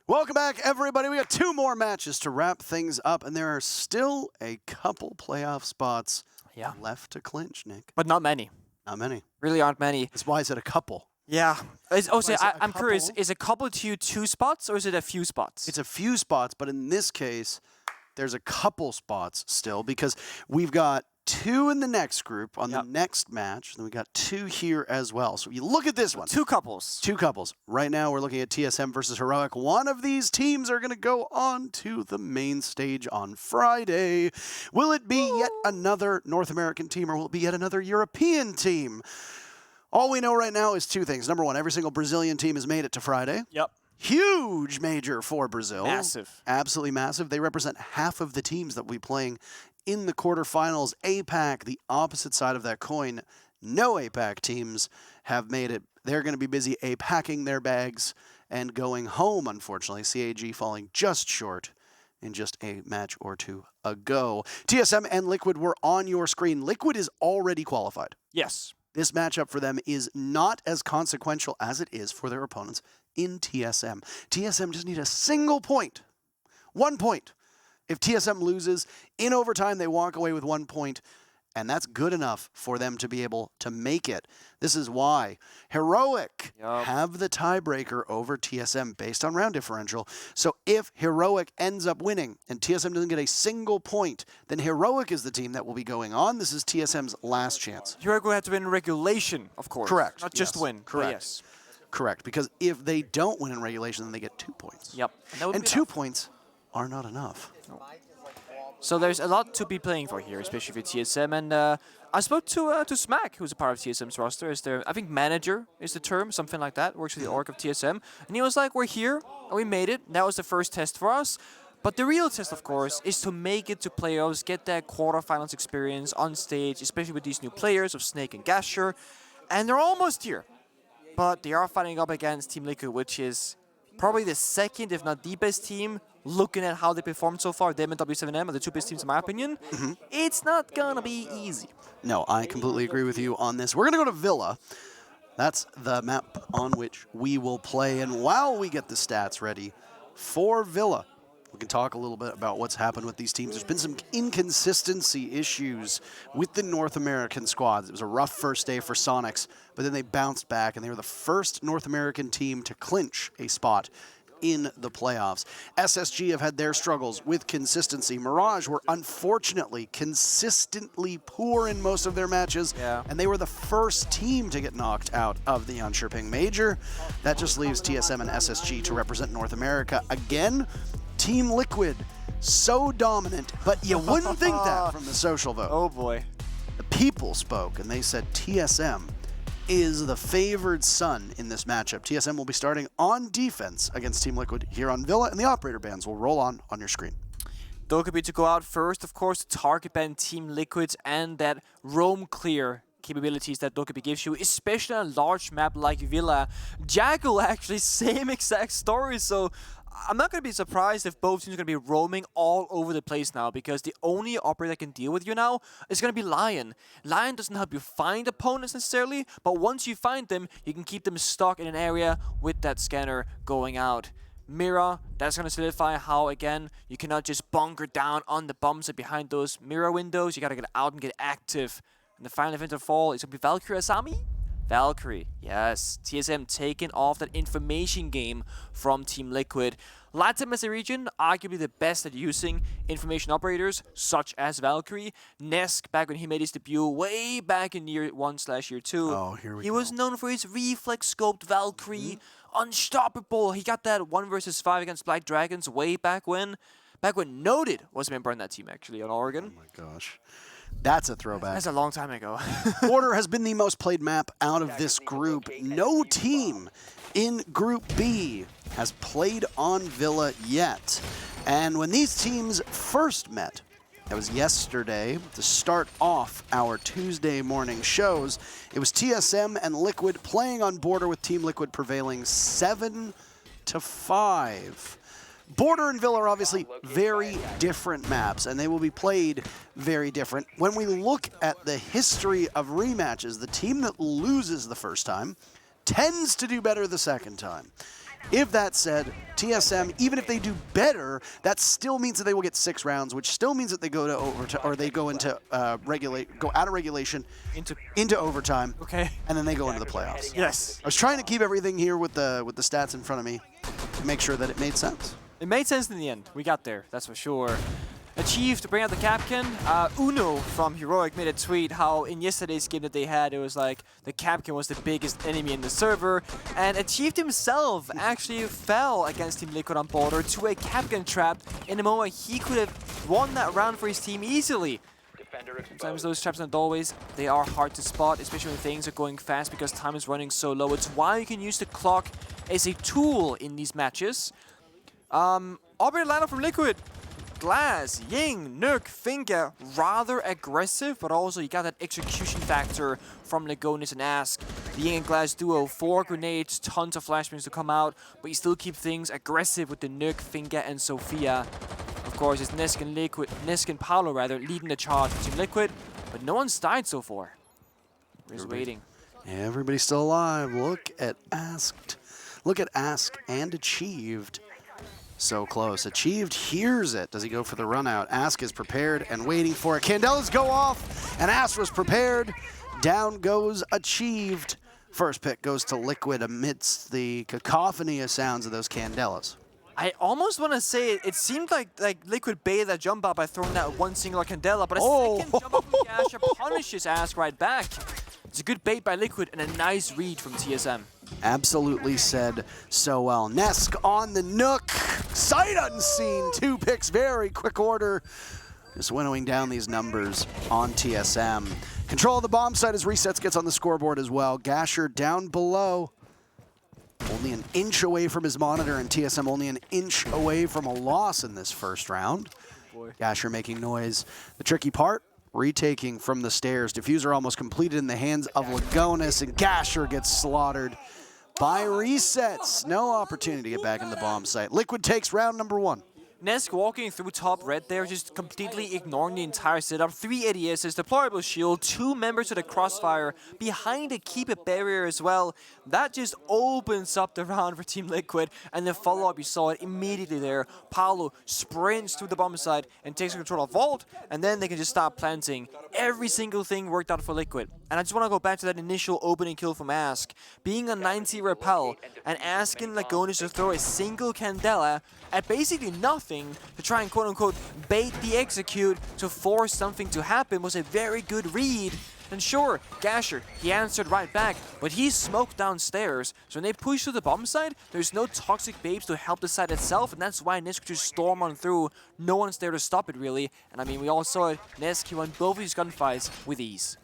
Welcome back, everybody. We got 2 more matches to wrap things up, and there are still a couple playoff spots left to clinch, Nick. But not many. Not many. Really aren't many. That's why I said a couple. Yeah. I'm curious, is a couple to you 2 spots, or is it a few spots? It's a few spots, but in this case, there's a couple spots still, because we've got 2 in the next group on the next match, and then we got 2 here as well. So you look at this one. 2 couples. 2 couples. Right now we're looking at TSM versus Heroic. One of these teams are going to go on to the main stage on Friday. Will it be yet another North American team, or will it be yet another European team? All we know right now is 2 things. Number 1, every single Brazilian team has made it to Friday. Yep. Huge major for Brazil. Massive. Absolutely massive. They represent half of the teams that will be playing in the quarterfinals. APAC, the opposite side of that coin. No APAC teams have made it. They're going to be busy APACing their bags and going home, unfortunately. CAG falling just short in just a match or 2 ago. TSM and Liquid were on your screen. Liquid is already qualified. Yes. This matchup for them is not as consequential as it is for their opponents in TSM. TSM just need a single point. 1 point. If TSM loses, in overtime they walk away with 1 point, and that's good enough for them to be able to make it. This is why Heroic have the tiebreaker over TSM based on round differential. So if Heroic ends up winning and TSM doesn't get a single point, then Heroic is the team that will be going on. This is TSM's last chance. Heroic will have to win regulation, of course. Correct. Not just win. Correct. Yes. Correct. Because if they don't win in regulation, then they get 2 points. Yep. And 2 points are not enough. No. So there's a lot to be playing for here, especially for TSM. And I spoke to Smack, who's a part of TSM's roster. Is their, I think manager is the term, something like that. Works for the org of TSM. And he was like, we're here, and we made it. That was the first test for us. But the real test, of course, is to make it to playoffs, get that quarterfinals experience on stage, especially with these new players of Snake and Gasher. And they're almost here. But they are fighting up against Team Liquid, which is probably the second, if not the best team, looking at how they performed so far. Them and W7M are the 2 best teams in my opinion. It's not gonna be easy. No, I completely agree with you on this. We're gonna go to Villa. That's the map on which we will play. And while we get the stats ready for Villa, we can talk a little bit about what's happened with these teams. There's been some inconsistency issues with the North American squads. It was a rough first day for Sonics, but then they bounced back, and they were the first North American team to clinch a spot in the playoffs. SSG have had their struggles with consistency. Mirage were unfortunately consistently poor in most of their matches, and they were the first team to get knocked out of the Jönköping Major. That just leaves TSM and SSG to represent North America again. Team Liquid, so dominant, but you wouldn't think that from the social vote. Oh boy. The people spoke, and they said TSM is the favored son in this matchup. TSM will be starting on defense against Team Liquid here on Villa, and the operator bands will roll on your screen. Dokkaebi to go out first, of course, to target ban Team Liquid and that roam clear capabilities that Dokkaebi gives you, especially on a large map like Villa. Jackal actually, same exact story, so I'm not going to be surprised if both teams are going to be roaming all over the place now, because the only operator that can deal with you now is going to be Lion. Lion doesn't help you find opponents necessarily, but once you find them, you can keep them stuck in an area with that scanner going out. Mira, that's going to solidify how, again, you cannot just bunker down on the bombs that behind those mirror windows. You got to get out and get active. And the final event of fall is going to be Valkyrie Asami? Valkyrie, yes. TSM taking off that information game from Team Liquid. LATAM as a region, arguably the best at using information operators, such as Valkyrie. Nesk, back when he made his debut way back in year 1/year 2. Oh, here we go. He was known for his reflex scoped Valkyrie. Unstoppable. He got that 1 versus 5 against Black Dragons way back when. Back when Noted was a member on that team, actually, on Oregon. Oh my gosh. That's a throwback. That's a long time ago. Border has been the most played map out of this group. No team in Group B has played on Villa yet. And when these teams first met, that was yesterday, to start off our Tuesday morning shows, it was TSM and Liquid playing on Border, with Team Liquid prevailing 7-5. Border and Villa are obviously very different maps, and they will be played very different. When we look at the history of rematches, the team that loses the first time tends to do better the second time. If that said, TSM, even if they do better, that still means that they will get 6 rounds, which still means that they go to overtime, or they go into go out of regulation into overtime, Okay. and then they go into the playoffs. Yes. I was trying to keep everything here with the stats in front of me to make sure that it made sense. It made sense in the end. We got there, that's for sure. Achieved to bring out the Capcan. Uno from Heroic made a tweet how in yesterday's game that they had, it was like the Capcan was the biggest enemy in the server, and Achieved himself actually fell against Team Liquid on Border to a Capcan trap in a moment he could have won that round for his team easily. Sometimes those traps in the doorways, they are hard to spot, especially when things are going fast because time is running so low. It's why you can use the clock as a tool in these matches. Operator lineup from Liquid. Glass, Ying, Nuke, Finger, rather aggressive, but also you got that execution factor from Legonis and Ask. The Ying and Glass duo, 4 grenades, tons of flashbangs to come out, but you still keep things aggressive with the Nuke, Finger, and Sophia. Of course, it's Nesk and Paolo leading the charge for Team Liquid, but no one's died so far. We're just waiting. Everybody's still alive. Look at Ask and Achieved. So close. Achieved hears it. Does he go for the run out? Ask is prepared and waiting for it. Candelas go off, and Ask was prepared. Down goes Achieved. First pick goes to Liquid amidst the cacophony of sounds of those Candelas. I almost want to say it seemed like Liquid baited that jump out by throwing that one singular Candela, but a second jump out from Gasher punishes Ask right back. It's a good bait by Liquid and a nice read from TSM. Absolutely said so well. Nesk on the Nook. Sight unseen. 2 picks, very quick order. Just winnowing down these numbers on TSM. Control of the bomb site as Resets gets on the scoreboard as well. Gasher down below. Only an inch away from his monitor, and TSM only an inch away from a loss in this first round. Gasher making noise. The tricky part, retaking from the stairs. Diffuser almost completed in the hands of Legonis, and Gasher gets slaughtered by Resets. No opportunity to get back in the bomb site. Liquid takes round number 1. Nesk walking through top red there, just completely ignoring the entire setup. 3 ADSs, deployable shield, 2 members of the crossfire, behind a keep it barrier as well. That just opens up the round for Team Liquid, and the follow-up, you saw it immediately there. Paolo sprints to the bomb side and takes control of Vault, and then they can just start planting. Every single thing worked out for Liquid. And I just want to go back to that initial opening kill from Ask. Being a 90 repel and asking Legonis to throw a single Candela at basically nothing to try and quote-unquote bait the execute to force something to happen was a very good read. And sure, Gasher, he answered right back, but he's smoked downstairs. So when they push to the bomb side, there's no toxic babes to help the side itself, and that's why Nesk just storm on through. No one's there to stop it, really. And I mean, we all saw it. Nesk, he won both of his gunfights with ease.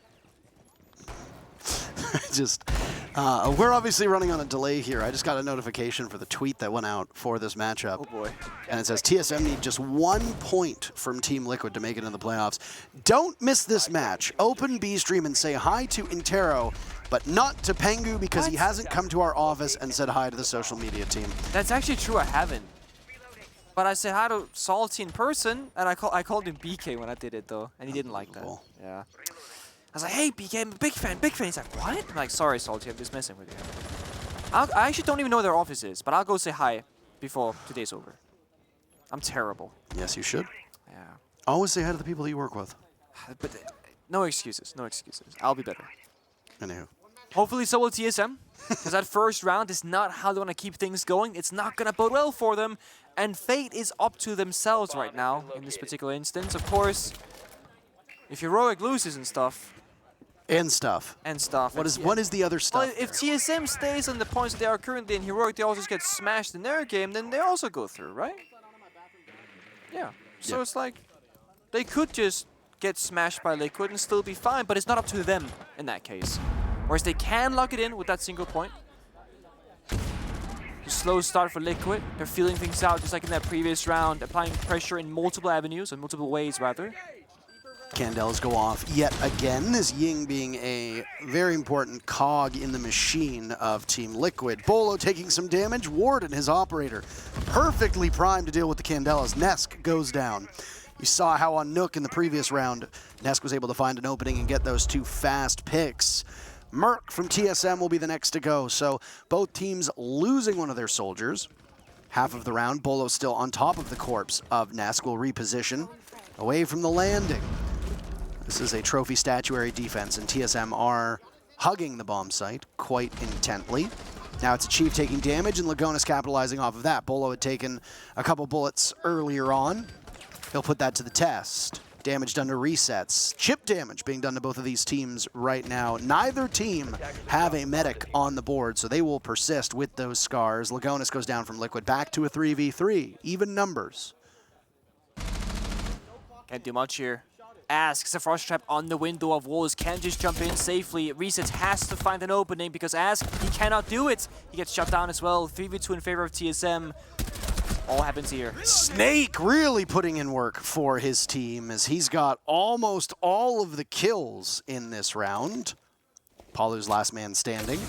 We're obviously running on a delay here. I just got a notification for the tweet that went out for this matchup. Oh boy. And it says TSM need just 1 point from Team Liquid to make it in the playoffs. Don't miss this match. Open B stream and say hi to Intero, but not to Pengu because he hasn't come to our office and said hi to the social media team. That's actually true, I haven't. But I said hi to Salty in person, and I called him BK when I did it though, and he didn't like that. Cool. Yeah. I was like, hey, BK, I'm a big fan, big fan. He's like, what? I'm like, sorry, Salty, I'm just messing with you. I actually don't even know where their office is, but I'll go say hi before today's over. I'm terrible. Yes, you should. Yeah. Always say hi to the people that you work with. But no excuses, no excuses. I'll be better. Anywho. Hopefully so will TSM, because that first round is not how they want to keep things going. It's not going to bode well for them, and fate is up to themselves right now in this particular instance. Of course, if Heroic loses and stuff, What is the other stuff? Well, if TSM stays on the points that they are currently in Heroic, they also just get smashed in their game, then they also go through, right? Yeah. So it's like, they could just get smashed by Liquid and still be fine, but it's not up to them in that case. Whereas they can lock it in with that single point. A slow start for Liquid. They're feeling things out just like in that previous round, applying pressure in multiple avenues, in multiple ways rather. Candelas go off yet again, this Ying being a very important cog in the machine of Team Liquid. Bolo taking some damage, Warden, his operator, perfectly primed to deal with the Candelas. Nesk goes down. You saw how on Nook in the previous round, Nesk was able to find an opening and get those 2 fast picks. Merc from TSM will be the next to go. So both teams losing one of their soldiers. Half of the round, Bolo still on top of the corpse of Nesk, will reposition away from the landing. This is a trophy statuary defense, and TSM are hugging the bomb site quite intently. Now it's a Chief taking damage, and Lagonis capitalizing off of that. Bolo had taken a couple bullets earlier on. He'll put that to the test. Damage done to resets. Chip damage being done to both of these teams right now. Neither team have a medic on the board, so they will persist with those scars. Lagonis goes down from Liquid back to a 3v3. Even numbers. Can't do much here. Asks a frost trap on the window of walls, can't just jump in safely. Resets has to find an opening because Ask, he cannot do it. He gets shut down as well. 3v2 in favor of TSM. All happens here. Snake really putting in work for his team as he's got almost all of the kills in this round. Palu's last man standing.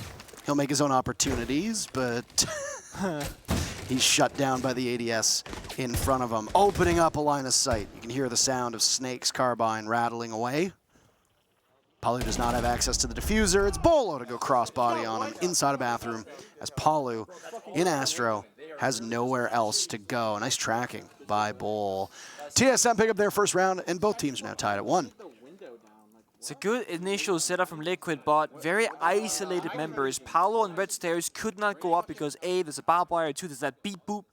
He'll make his own opportunities, but he's shut down by the ADS in front of him, opening up a line of sight. You can hear the sound of Snake's carbine rattling away. Palu does not have access to the diffuser. It's Bolo to go crossbody on him inside a bathroom as Palu in Astro has nowhere else to go. Nice tracking by Bol. TSM pick up their first round, and both teams are now tied at 1. It's a good initial setup from Liquid, but very isolated members. Paolo and Red Stairs could not go up because A, there's a barbed wire, 2, there's that beep boop.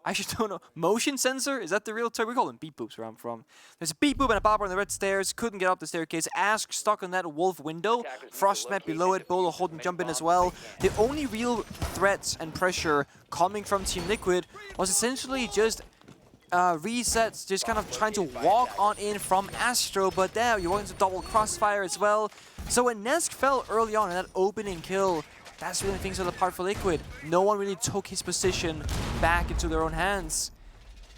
I just don't know. Motion sensor? Is that the real term? We call them beep boops where I'm from. There's a beep boop and a barbed wire on the red stairs. Couldn't get up the staircase. Ask stuck on that wolf window. Frost net below it. Bolo holding jump in as well. The only real threats and pressure coming from Team Liquid was essentially just resets, just kind of trying to walk on in from Astro, but there you're going to double crossfire as well. So when Nesk fell early on in that opening kill, that's really things fell apart for Liquid. No one really took his position back into their own hands.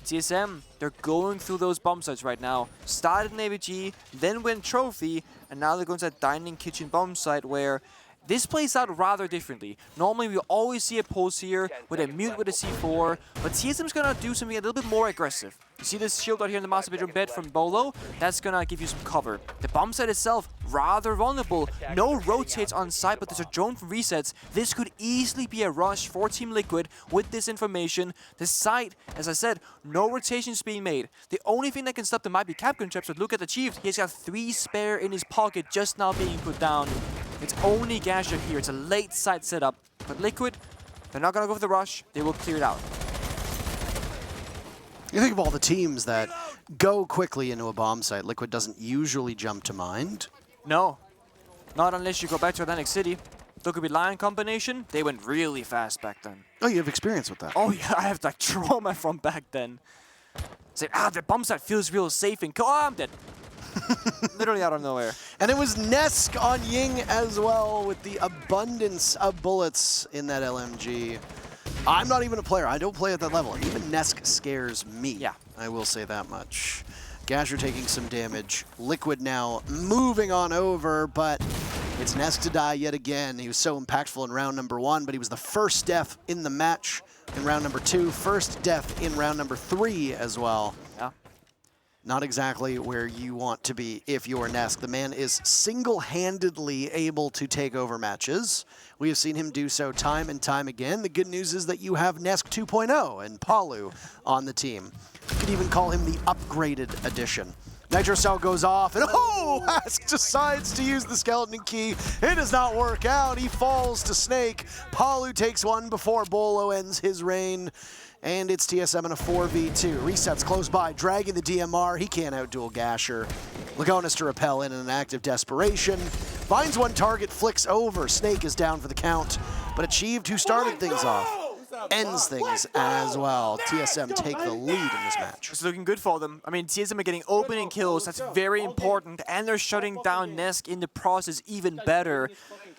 TSM, they're going through those bomb sites right now. Started in AVG, then went Trophy, and now they're going to that Dining Kitchen bomb site where this plays out rather differently. Normally we always see a pulse here with a mute with a C4, but TSM's gonna do something a little bit more aggressive. You see this shield out here in the master bedroom bed from Bolo? That's gonna give you some cover. The bomb site itself, rather vulnerable. No rotates on site, but there's a drone from resets. This could easily be a rush for Team Liquid with this information. The site, as I said, no rotations being made. The only thing that can stop them might be Capcom traps, but look at the Chief. He's got 3 spare in his pocket just now being put down. It's only Gasher here. It's a late site setup. But Liquid, they're not going to go for the rush. They will clear it out. You think of all the teams that go quickly into a bomb site. Liquid doesn't usually jump to mind. No. Not unless you go back to Atlantic City. Look at the Lion combination. They went really fast back then. Oh, you have experience with that. Oh, yeah. I have like trauma from back then. Say, the bomb site feels real safe and I'm dead. Literally out of nowhere. And it was Nesk on Ying as well with the abundance of bullets in that LMG. I'm not even a player. I don't play at that level. Even Nesk scares me. Yeah. I will say that much. Gasher taking some damage. Liquid now moving on over, but it's Nesk to die yet again. He was so impactful in round number 1, but he was the first death in the match in round number 2. First death in round number 3 as well. Yeah. Not exactly where you want to be if you're Nesk. The man is single-handedly able to take over matches. We have seen him do so time and time again. The good news is that you have Nesk 2.0 and Palu on the team. You could even call him the upgraded edition. Nitro Cell goes off, and Ask decides to use the skeleton key. It does not work out. He falls to Snake. Palu takes one before Bolo ends his reign. And it's TSM in a 4v2. Resets close by, dragging the DMR. He can't outduel Gasher. Lagonis to repel in an act of desperation. Finds one target, flicks over. Snake is down for the count. But Achieved, who started things off, ends things as well. TSM take the lead in this match. It's looking good for them. I mean, TSM are getting opening kills. That's very important. And they're shutting down Nesk in the process even better.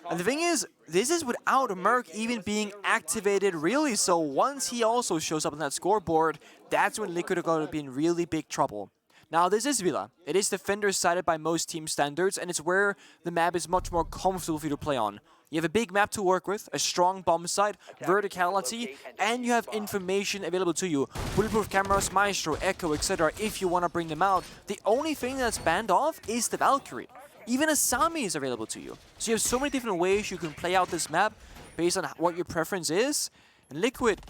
And the thing is, this is without Merc even being activated really, so once he also shows up on that scoreboard, that's when Liquid are going to be in really big trouble. Now, this is Villa. It is defender-sided by most team standards, and it's where the map is much more comfortable for you to play on. You have a big map to work with, a strong bomb site, verticality, and you have information available to you. Bulletproof cameras, Maestro, Echo, etc. if you want to bring them out. The only thing that's banned off is the Valkyrie. Even Asami is available to you. So you have so many different ways you can play out this map based on what your preference is. And Liquid,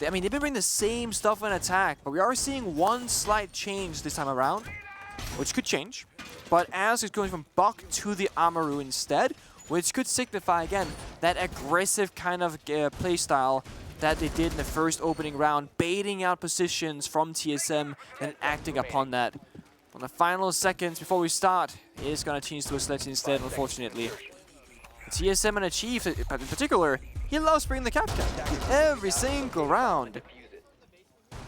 I mean, they've been bringing the same stuff in attack, but we are seeing one slight change this time around, which could change. But Ask is going from Buck to the Amaru instead, which could signify, again, that aggressive kind of playstyle that they did in the first opening round, baiting out positions from TSM and acting upon that. On the final seconds before we start, it is going to change to a sledge instead, unfortunately. TSM and Achieve, in particular, he loves bringing the Captain every single round.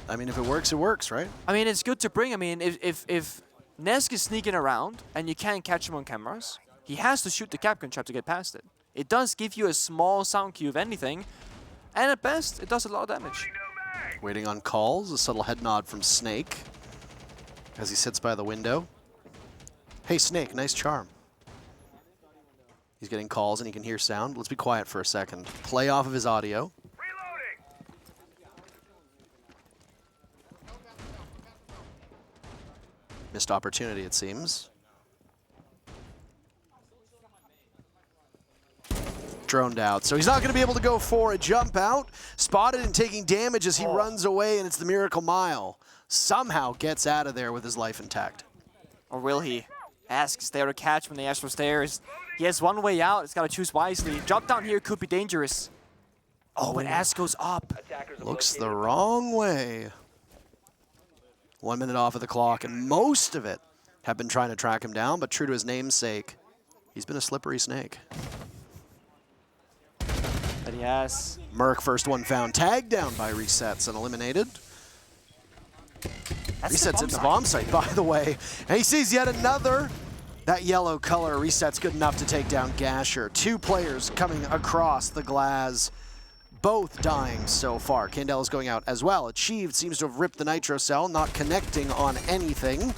I mean, if it works, right? I mean, it's good to bring. I mean, if Nesk is sneaking around and you can't catch him on cameras, he has to shoot the Capcom trap to get past it. It does give you a small sound cue, if anything, and at best, it does a lot of damage. Waiting on calls, a subtle head nod from Snake as he sits by the window. Hey, Snake, nice charm. He's getting calls and he can hear sound. Let's be quiet for a second. Play off of his audio. Missed opportunity, it seems. Droned out, so he's not going to be able to go for a jump out. Spotted and taking damage as he runs away, and it's the Miracle Mile. Somehow gets out of there with his life intact. Or will he? Ask is there to catch when they ask for stairs. He has one way out, he's got to choose wisely. Drop down here could be dangerous. Oh, but Ask goes up. Looks the wrong way. 1 minute off of the clock, and most of it have been trying to track him down, but true to his namesake, he's been a slippery snake. But he has. Merc, first one found, tagged down by Resets and eliminated. Resets in the bomb site, by the way. And he sees yet another. That yellow color, Resets good enough to take down Gasher. 2 players coming across the glass, both dying so far. Candela's going out as well. Achieved seems to have ripped the Nitro Cell, not connecting on anything.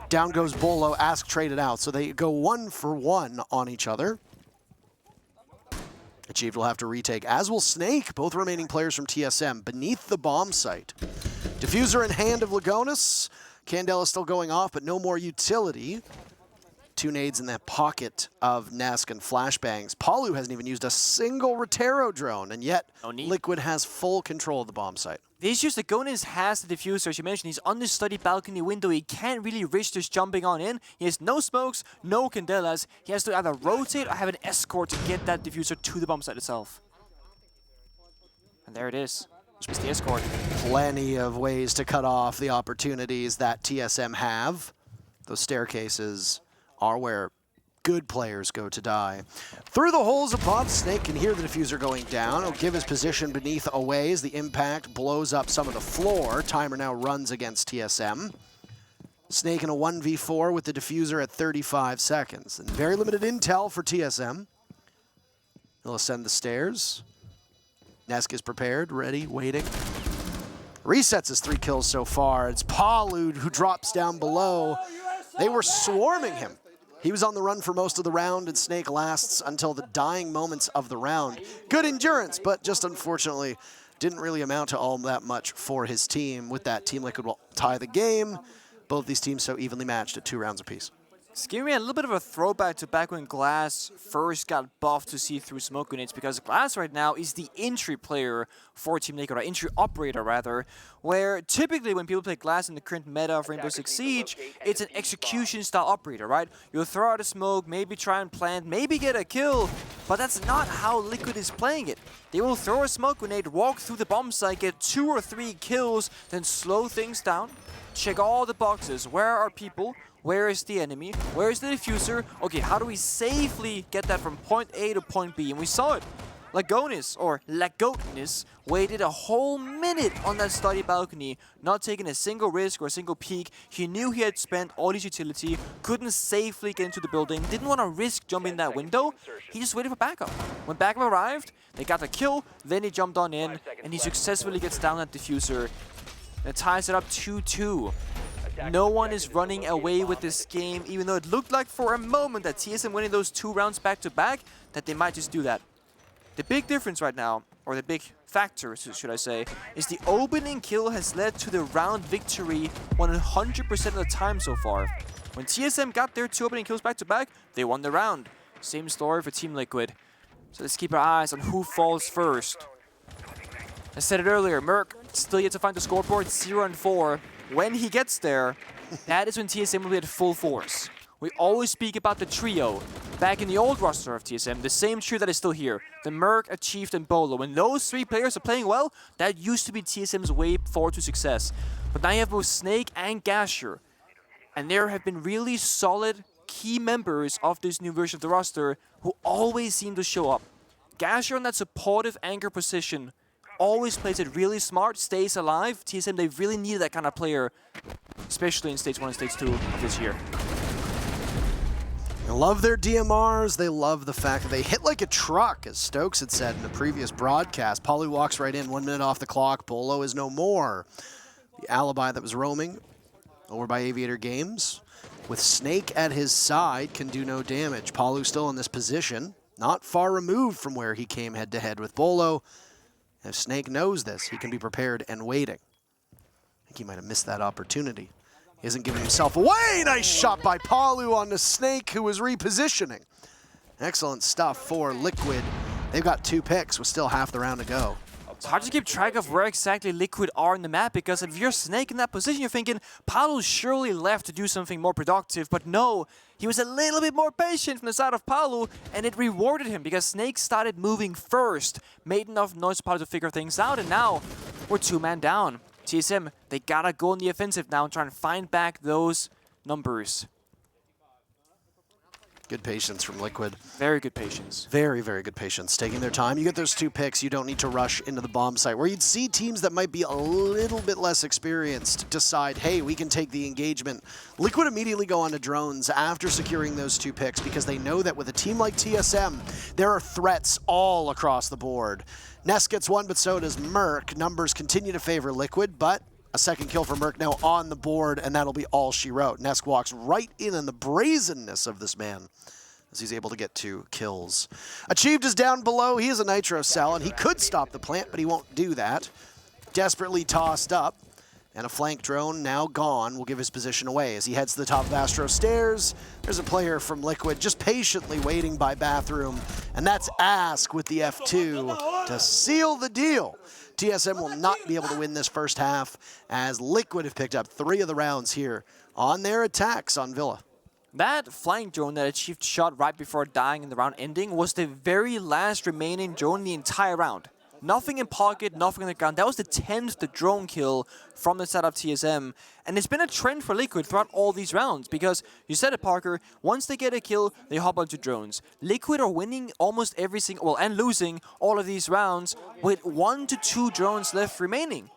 Down goes Bolo, Ask traded out. So they go 1 for 1 on each other. Achieved will have to retake, as will Snake, both remaining players from TSM, beneath the bomb site. Diffuser in hand of Lagonis. Candela still going off, but no more utility. 2 nades in that pocket of Nesk and flashbangs. Palu hasn't even used a single Rotero drone, and yet Liquid has full control of the bomb site. The issue is that Gonis has the diffuser, as you mentioned. He's on the study balcony window. He can't really risk just jumping on in. He has no smokes, no Candelas. He has to either rotate or have an escort to get that diffuser to the bomb site itself. And there it is. Just the escort. Plenty of ways to cut off the opportunities that TSM have. Those staircases are where good players go to die. Through the holes above, Snake can hear the diffuser going down. He'll give his position beneath away as the impact blows up some of the floor. Timer now runs against TSM. Snake in a 1v4 with the diffuser at 35 seconds. And very limited intel for TSM. He'll ascend the stairs. Nesk is prepared, ready, waiting. Resets his 3 kills so far. It's Palu who drops down below. They were swarming him. He was on the run for most of the round, and Snake lasts until the dying moments of the round. Good endurance, but just unfortunately didn't really amount to all that much for his team. With that, Team Liquid will tie the game. Both these teams so evenly matched at 2 rounds apiece. It's giving me a little bit of a throwback to back when Glass first got buffed to see through smoke grenades, because Glass right now is the entry player for Team Liquid, or entry operator rather, where typically when people play Glass in the current meta of Rainbow Six Siege, it's an execution style operator, right? You'll throw out a smoke, maybe try and plant, maybe get a kill, but that's not how Liquid is playing it. They will throw a smoke grenade, walk through the bomb site, get 2 or 3 kills, then slow things down, check all the boxes. Where are people? Where is the enemy? Where is the diffuser? Okay, how do we safely get that from point A to point B? And we saw it. Lagonis, or Lagonis, waited a whole minute on that study balcony, not taking a single risk or a single peek. He knew he had spent all his utility, couldn't safely get into the building, didn't want to risk jumping that window. He just waited for backup. When backup arrived, they got the kill, then he jumped on in, and he successfully gets down that diffuser. And ties it up 2-2. No one is running away with this game, even though it looked like for a moment that TSM winning those 2 rounds back-to-back, that they might just do that. The big difference right now, or the big factor, should I say, is the opening kill has led to the round victory 100% of the time so far. When TSM got their 2 opening kills back-to-back, they won the round. Same story for Team Liquid. So let's keep our eyes on who falls first. I said it earlier, Merc still yet to find the scoreboard, 0-4. When he gets there, that is when TSM will be at full force. We always speak about the trio. Back in the old roster of TSM, the same trio that is still here. The Merc, Achieved, and Bolo. When those 3 players are playing well, that used to be TSM's way forward to success. But now you have both Snake and Gasher. And there have been really solid key members of this new version of the roster who always seem to show up. Gasher in that supportive anchor position always plays it really smart, stays alive. TSM, they really needed that kind of player, especially in Stage 1 and Stage 2 of this year. They love their DMRs. They love the fact that they hit like a truck, as Stokes had said in the previous broadcast. Palu walks right in, 1 minute off the clock. Bolo is no more. The alibi that was roaming over by Aviator Games, with Snake at his side, can do no damage. Palu still in this position, not far removed from where he came head-to-head with Bolo. If Snake knows this, he can be prepared and waiting. I think he might have missed that opportunity. He isn't giving himself away. Nice shot by Palu on the Snake, who was repositioning. Excellent stuff for Liquid. They've got 2 picks with still half the round to go. It's hard to keep track of where exactly Liquid are in the map, because if you're Snake in that position, you're thinking, Palu surely left to do something more productive, but no, he was a little bit more patient from the side of Palu, and it rewarded him, because Snake started moving first, made enough noise for Palu to figure things out, and now we're 2-man down. TSM, they gotta go on the offensive now and try and find back those numbers. Good patience from Liquid. Very good patience. Very, very good patience. Taking their time. You get those 2 picks. You don't need to rush into the bomb site, where you'd see teams that might be a little bit less experienced decide, hey, we can take the engagement. Liquid immediately go on to drones after securing those 2 picks, because they know that with a team like TSM, there are threats all across the board. Nest gets 1, but so does Merc. Numbers continue to favor Liquid, but a second kill for Merc now on the board, and that'll be all she wrote. Nesk walks right in on the brazenness of this man as he's able to get 2 kills. Achieved is down below. He is a Nitro cell, and he could stop the plant, but he won't do that. Desperately tossed up, and a flank drone now gone will give his position away. As he heads to the top of Astro Stairs, there's a player from Liquid just patiently waiting by bathroom, and that's Ask with the F2 to seal the deal. TSM will not be able to win this first half, as Liquid have picked up 3 of the rounds here on their attacks on Villa. That flying drone that Achieved shot right before dying in the round ending was the very last remaining drone in the entire round. Nothing in pocket, nothing on the ground. That was the 10th drone kill from the side of TSM. And it's been a trend for Liquid throughout all these rounds, because you said it, Parker, once they get a kill, they hop onto drones. Liquid are winning almost every single, well, and losing all of these rounds with 1 to 2 drones left remaining.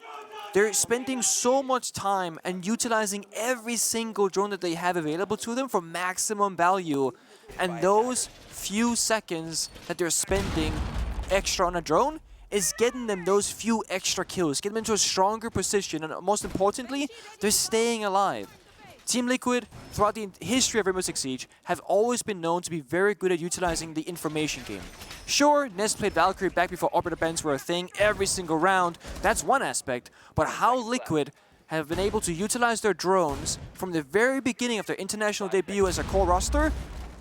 They're spending so much time and utilizing every single drone that they have available to them for maximum value. And those few seconds that they're spending extra on a drone is getting them those few extra kills, getting them into a stronger position, and most importantly, they're staying alive. Team Liquid, throughout the history of Rainbow Six Siege, have always been known to be very good at utilizing the information game. Sure, Nest played Valkyrie back before operator bans were a thing every single round, that's one aspect, but how Liquid have been able to utilize their drones from the very beginning of their international debut as a core roster,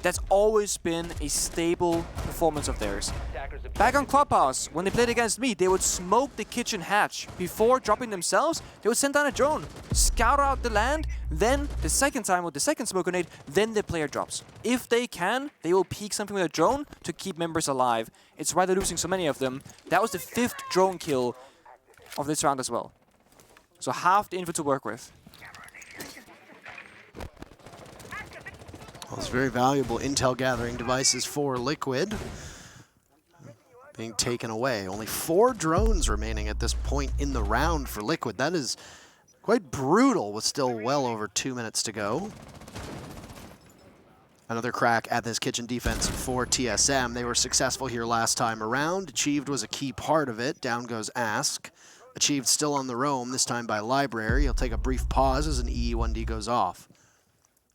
that's always been a stable performance of theirs. Back on Clubhouse, when they played against me, they would smoke the kitchen hatch. Before dropping themselves, they would send down a drone, scout out the land, then the second time with the second smoke grenade, then the player drops. If they can, they will peek something with a drone to keep members alive. It's why they're losing so many of them. That was the 5th drone kill of this round as well. So half the info to work with. Well, it's very valuable intel gathering devices for Liquid being taken away. Only 4 drones remaining at this point in the round for Liquid. That is quite brutal with still well over 2 minutes to go. Another crack at this kitchen defense for TSM. They were successful here last time around. Achieved was a key part of it. Down goes Ask. Achieved still on the roam, this time by Library. He'll take a brief pause as an EE1D goes off.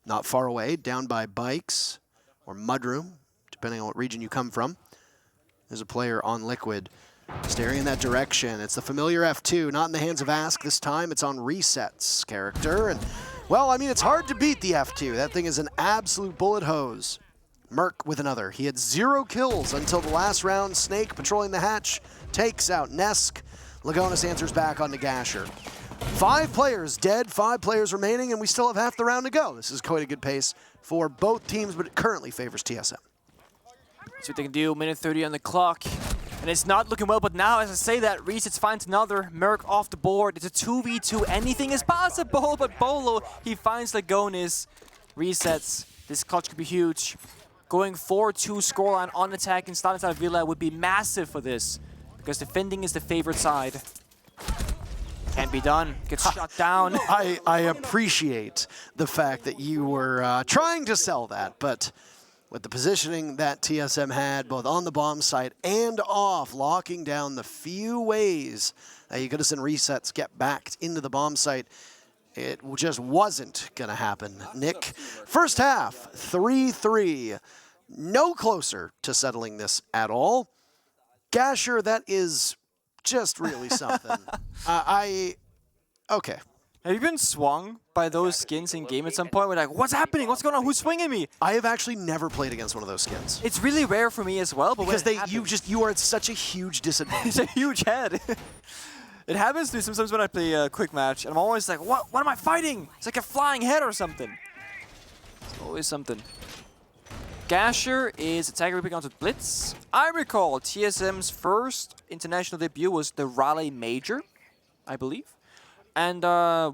Not far away, down by Bikes or Mudroom, depending on what region you come from. There's a player on Liquid staring in that direction. It's the familiar F2, not in the hands of Ask this time. It's on Reset's character, and Well, I mean, it's hard to beat the F2. That thing is an absolute bullet hose. Merc with another. He had 0 kills until the last round. Snake patrolling the hatch takes out Nesk. Lagonis answers back on Gasher. 5 players dead, 5 players remaining, and we still have half the round to go. This is quite a good pace for both teams, but it currently favors TSM. See what they can do. Minute 30 on the clock. And it's not looking well, but now, as I say that, Resets finds another. Merc off the board. It's a 2v2. Anything is possible, but Bolo, he finds Lagonis. Resets. This clutch could be huge. Going 4-2 scoreline on attack and starting side Villa would be massive for this, because defending is the favorite side. Can't be done. Gets shut down. I appreciate the fact that you were trying to sell that, but with the positioning that TSM had, both on the bomb site and off, locking down the few ways that you could have seen Resets get back into the bomb site, it just wasn't going to happen. Nick, first half, 3-3. No closer to settling this at all. Gasher, that is just really something. Okay. Have you been swung by those skins in game at some point? We're like, what's happening? What's going on? Who's swinging me? I have actually never played against one of those skins. It's really rare for me as well, but because you are at such a huge disadvantage. It's a huge head. It happens to me sometimes when I play a quick match, and I'm always like, what am I fighting? It's like a flying head or something. It's always something. Gasher is attacking ripping onto Blitz. I recall TSM's first international debut was the Raleigh Major, I believe. And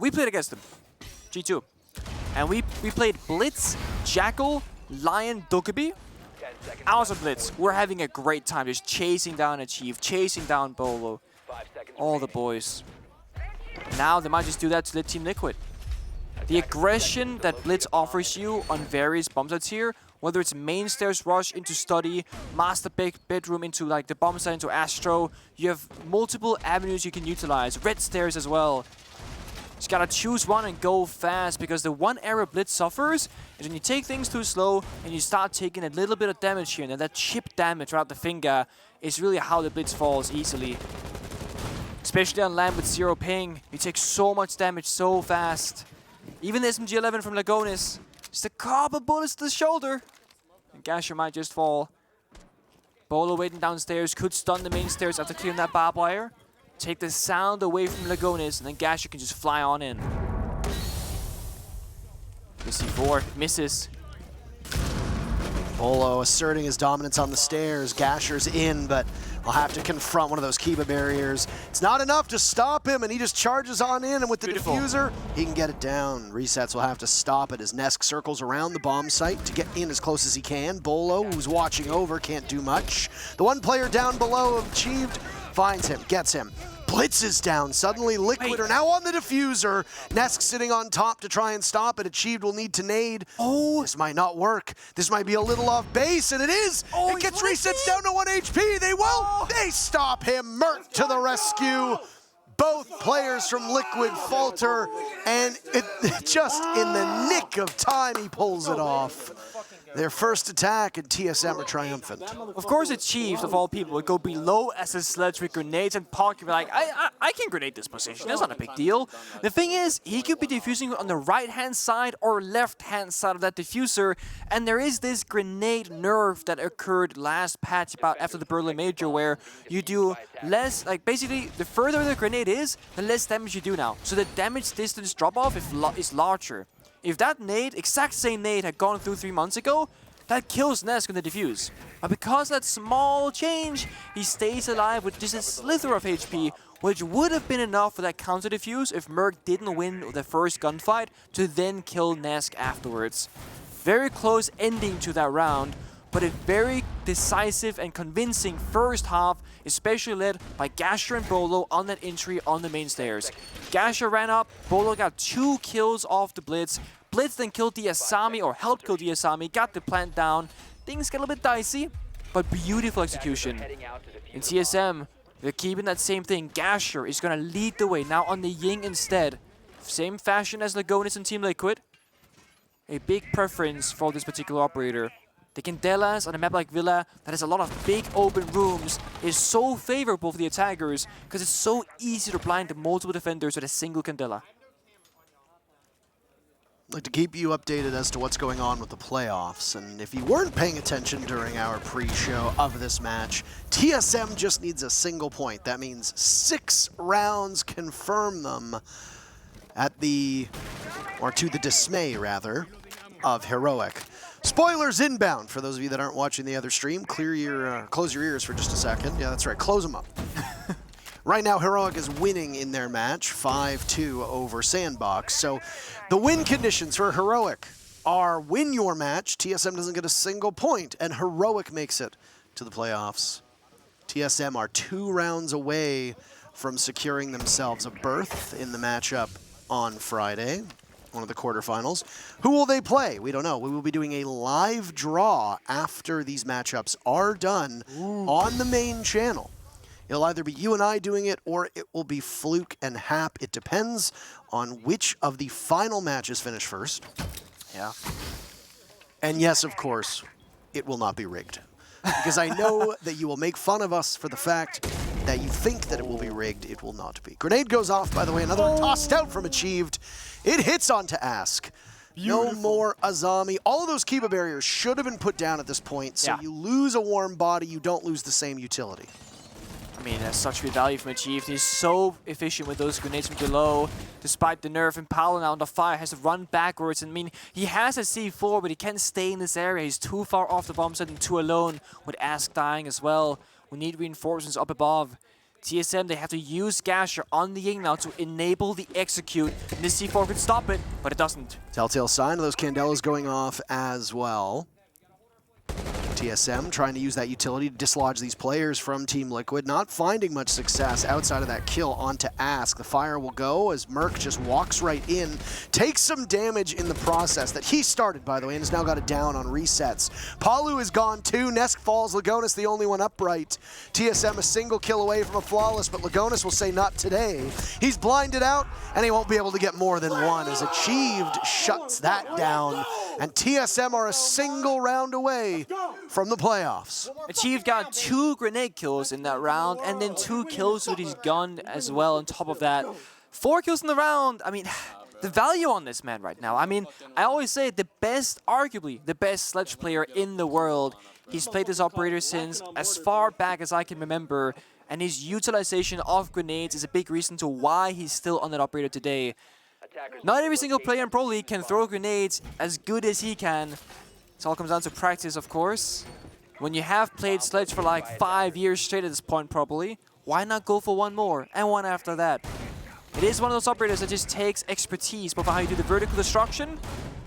we played against them, G2. And we played Blitz, Jackal, Lion, Dokkaebi. Awesome Blitz. We're having a great time just chasing down Achieve, chasing down Bolo. All the boys. Now they might just do that to the Team Liquid. The aggression that Blitz offers you on various bomb sites here, whether it's main stairs rush into study, master bedroom into like the bomb site into Astro, you have multiple avenues you can utilize. Red stairs as well. Just gotta choose one and go fast, because the one error Blitz suffers is when you take things too slow and you start taking a little bit of damage here, and then that chip damage right out the finger is really how the Blitz falls easily. Especially on land with 0 ping, you take so much damage so fast. Even the SMG-11 from Lagonis, just a couple bullets to the shoulder, and Gasher might just fall. Bolo waiting downstairs, could stun the main stairs after clearing that barbed wire. Take the sound away from Lagonis, and then Gasher can just fly on in. The C4 misses. Bolo asserting his dominance on the stairs. Gasher's in, but I'll have to confront one of those Kiba barriers. It's not enough to stop him, and he just charges on in, and with the diffuser, he can get it down. Resets will have to stop it as Nesk circles around the bomb site to get in as close as he can. Bolo, who's watching over, can't do much. The one player down below achieved, finds him, gets him. Blitz is down. Suddenly Liquid are now on the diffuser. Nesk sitting on top to try and stop it. Achieved will need to nade. Oh, this might not work. This might be a little off base, and it is. It gets Resets down to 1 HP. They will. They stop him. Merc to the rescue. Both players from Liquid falter, and just in the nick of time, he pulls it off. Their first attack, and TSM are triumphant. Of course, Achieved, of all people, would go below as a sledge with grenades and Pocket be like, I can grenade this position, that's not a big deal. The thing is, he could be diffusing on the right-hand side or left-hand side of that diffuser, and there is this grenade nerf that occurred last patch about after the Berlin Major, where you do less, like basically, the further the grenade is, the less damage you do now. So the damage distance drop-off is larger. If that nade, exact same nade, had gone through 3 months ago, that kills Nesk in the defuse. But because that small change, he stays alive with just a slither of HP, which would have been enough for that counter defuse if Merc didn't win the first gunfight to then kill Nesk afterwards. Very close ending to that round, but a very decisive and convincing first half, especially led by Gasher and Bolo on that entry on the main stairs. Gasher ran up, Bolo got 2 kills off the Blitz. Blitz then killed the Asami, or helped kill the Asami, got the plant down. Things get a little bit dicey, but beautiful execution. In TSM, they're keeping that same thing. Gasher is going to lead the way now on the Ying instead. Same fashion as Lagonis and Team Liquid. A big preference for this particular operator. The Candelas on a map like Villa that has a lot of big open rooms is so favorable for the attackers because it's so easy to blind the multiple defenders with a single Candela. I'd like to keep you updated as to what's going on with the playoffs. And if you weren't paying attention during our pre-show of this match, TSM just needs a single point. That means 6 rounds confirm them at the, or to the dismay rather, of Heroic. Spoilers inbound for those of you that aren't watching the other stream. Close your ears for just a second. Yeah, that's right. Close them up. Right now, Heroic is winning in their match, 5-2 over Sandbox. So the win conditions for Heroic are win your match, TSM doesn't get a single point, and Heroic makes it to the playoffs. TSM are 2 rounds away from securing themselves a berth in the matchup on Friday, one of the quarterfinals. Who will they play? We don't know. We will be doing a live draw after these matchups are done on the main channel. It'll either be you and I doing it, or it will be Fluke and Hap. It depends on which of the final matches finish first. Yeah. And yes, of course, it will not be rigged. Because I know that you will make fun of us for the fact that you think that it will be rigged. It will not be. Grenade goes off, by the way. Another one tossed out from Achieved. It hits onto Ask. Beautiful. No more Azami. All of those Kiba barriers should have been put down at this point, so you lose a warm body, you don't lose the same utility. I mean, that's such good value from Achieved. He's so efficient with those grenades from below, despite the nerf. And Paolo now on the fire has to run backwards. And I mean, he has a C4, but he can't stay in this area. He's too far off the bomb site and too alone with Ask dying as well. We need reinforcements up above. TSM, they have to use Gasher on the Ying now to enable the execute. And this C4 could stop it, but it doesn't. Telltale sign of those Candelas going off as well. TSM trying to use that utility to dislodge these players from Team Liquid, not finding much success outside of that kill onto Ask. The fire will go as Merc just walks right in, takes some damage in the process that he started, by the way, and has now got it down on resets. Palu is gone too. Nesk falls. Lagonis the only one upright. TSM a single kill away from a flawless, but Lagonis will say not today. He's blinded out, and he won't be able to get more than one as Achieved shuts that down. And TSM are a single round away from the playoffs. Achieved got 2 grenade kills in that round, and then 2 kills with his gun as well on top of that. 4 kills in the round. I mean, the value on this man right now. I mean, I always say arguably the best Sledge player in the world. He's played this operator since as far back as I can remember, and his utilization of grenades is a big reason to why he's still on that operator today. Not every single player in Pro League can throw grenades as good as he can. It all comes down to practice, of course. When you have played Sledge for like 5 years straight at this point, probably, why not go for one more and one after that? It is one of those operators that just takes expertise, both on how you do the vertical destruction,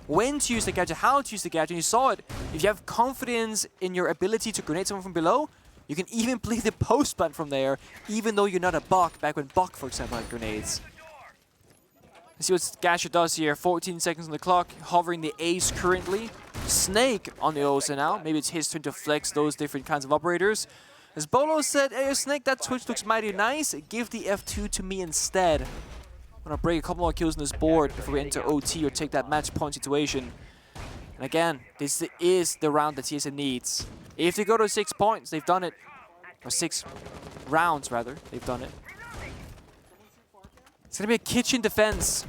when to use the gadget, how to use the gadget. And you saw it. If you have confidence in your ability to grenade someone from below, you can even play the post plant from there, even though you're not a Buck, back when Buck, for example, had grenades. Let's see what Gasher does here. 14 seconds on the clock, hovering the ace currently. Snake on the Osa now. Maybe it's his turn to flex those different kinds of operators. As Bolo said, hey Snake, that Twitch looks mighty nice. Give the F2 to me instead. I'm gonna break a couple more kills on this board before we enter OT or take that match point situation. And again, this is the round that TSM needs. If they go to 6 points, they've done it. Or 6 rounds, rather, they've done it. It's gonna be a kitchen defense.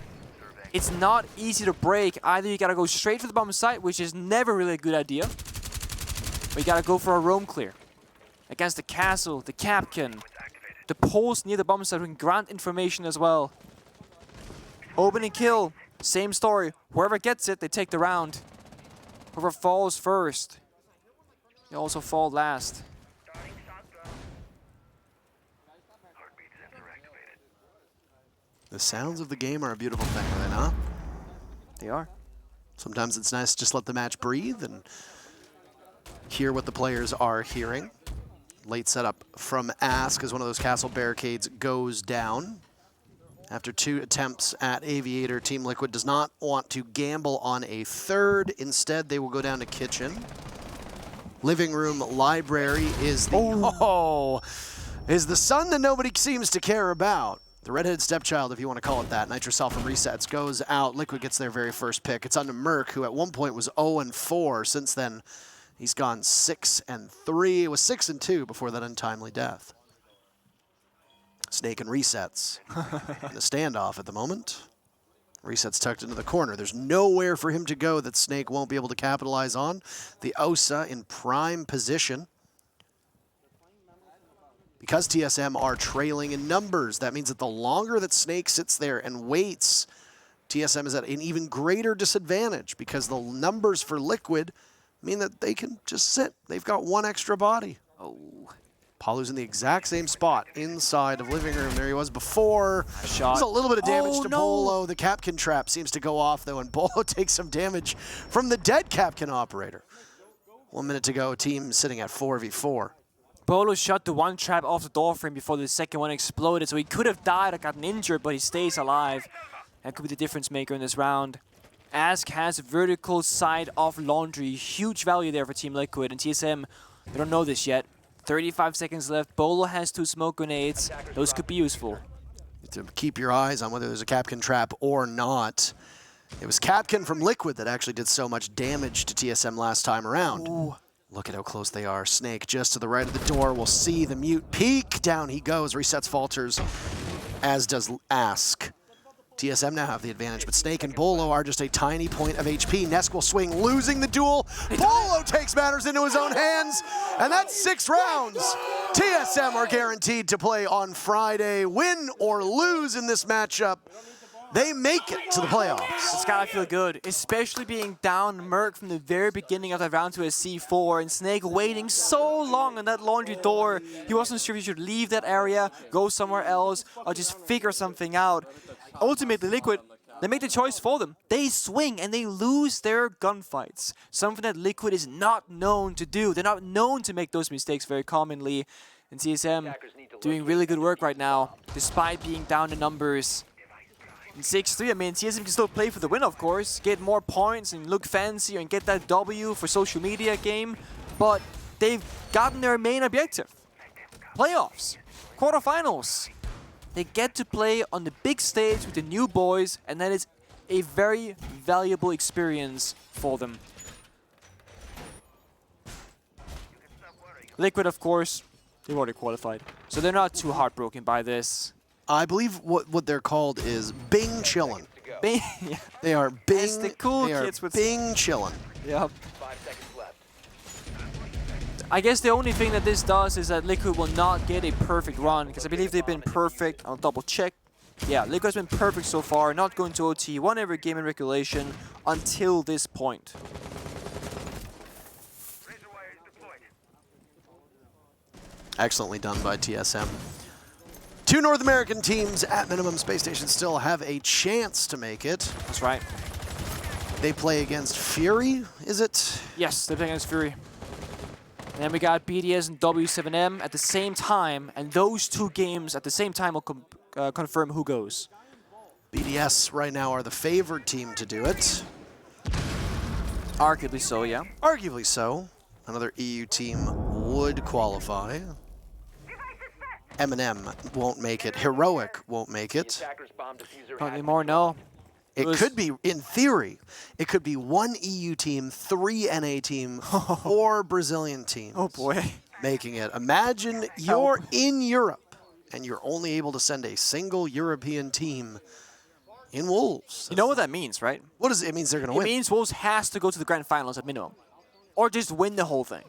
It's not easy to break. Either you gotta go straight for the bomb site, which is never really a good idea, or you gotta go for a roam clear. Against the castle, the Capcan, the post near the bomb site can grant information as well. Open and kill, same story. Whoever gets it, they take the round. Whoever falls first, they also fall last. The sounds of the game are a beautiful thing, are they not? They are. Sometimes it's nice to just let the match breathe and hear what the players are hearing. Late setup from Ask as one of those castle barricades goes down. After 2 attempts at Aviator, Team Liquid does not want to gamble on a third. Instead, they will go down to kitchen. Living room library is the is the son that nobody seems to care about. The redheaded stepchild, if you want to call it that. Nitrocell from resets goes out. Liquid gets their very first pick. It's on to Merc, who at one point was 0-4. Since then, he's gone 6-3. It was 6-2 before that untimely death. Snake and resets. In a standoff at the moment. Reset's tucked into the corner. There's nowhere for him to go that Snake won't be able to capitalize on. The Osa in prime position. Because TSM are trailing in numbers, that means that the longer that Snake sits there and waits, TSM is at an even greater disadvantage because the numbers for Liquid mean that they can just sit. They've got one extra body. Oh. Palu's in the exact same spot inside of living room. There he was before. Shot. There's a little bit of damage to no. Bolo. The Capkin trap seems to go off, though, and Bolo takes some damage from the dead Capkin operator. 1 minute to go. Team sitting at 4v4. Bolo shot the one trap off the door frame before the second one exploded, so he could have died or gotten injured, but he stays alive. That could be the difference maker in this round. Ask has vertical side of laundry. Huge value there for Team Liquid, and TSM, they don't know this yet. 35 seconds left. Bolo has 2 smoke grenades. Those could be useful. To keep your eyes on whether there's a Capkin trap or not. It was Capkin from Liquid that actually did so much damage to TSM last time around. Ooh. Look at how close they are. Snake just to the right of the door. We'll see the mute peek. Down he goes. Resets falters, as does Ask. TSM now have the advantage, but Snake and Bolo are just a tiny point of HP. Nesk will swing, losing the duel. Bolo takes matters into his own hands, and that's 6 rounds. TSM are guaranteed to play on Friday. Win or lose in this matchup, they make it to the playoffs. It's gotta feel good, especially being down Merc from the very beginning of that round to a C4, and Snake waiting so long on that laundry door. He wasn't sure if he should leave that area, go somewhere else, or just figure something out. Ultimately, Liquid, they make the choice for them. They swing and they lose their gunfights. Something that Liquid is not known to do. They're not known to make those mistakes very commonly. And TSM doing really good work right now, despite being down in numbers. In 6-3, I mean, TSM can still play for the win, of course. Get more points and look fancier and get that W for social media game. But they've gotten their main objective. Playoffs. Quarterfinals. They get to play on the big stage with the new boys, and that is a very valuable experience for them. Liquid, of course, they've already qualified, so they're not too heartbroken by this. I believe what they're called is Bing chillin'. Bing, yeah. They are Bing. As the cool they are kids would Bing chillin'. Yep. I guess the only thing that this does is that Liquid will not get a perfect run, because I believe they've been perfect. I'll double check. Yeah, Liquid has been perfect so far, not going to OT, won every game in regulation until this point. Excellently done by TSM. 2 North American teams at minimum Space Station still have a chance to make it. That's right. They play against Fury, is it? Yes, they're playing against Fury. And then we got BDS and W7M at the same time, and those 2 games at the same time will confirm who goes. BDS right now are the favored team to do it. Arguably so, yeah. Arguably so. Another EU team would qualify. M&M won't make it. Heroic won't make it. Not anymore, no. It could be, in theory, it could be 1 EU team, 3 NA team, 4 Brazilian teams. Oh boy. Making it. Imagine you're in Europe and you're only able to send a single European team in Wolves. You know what that means, right? What does it mean? They're going to win. It means Wolves has to go to the grand finals at minimum. Or just win the whole thing.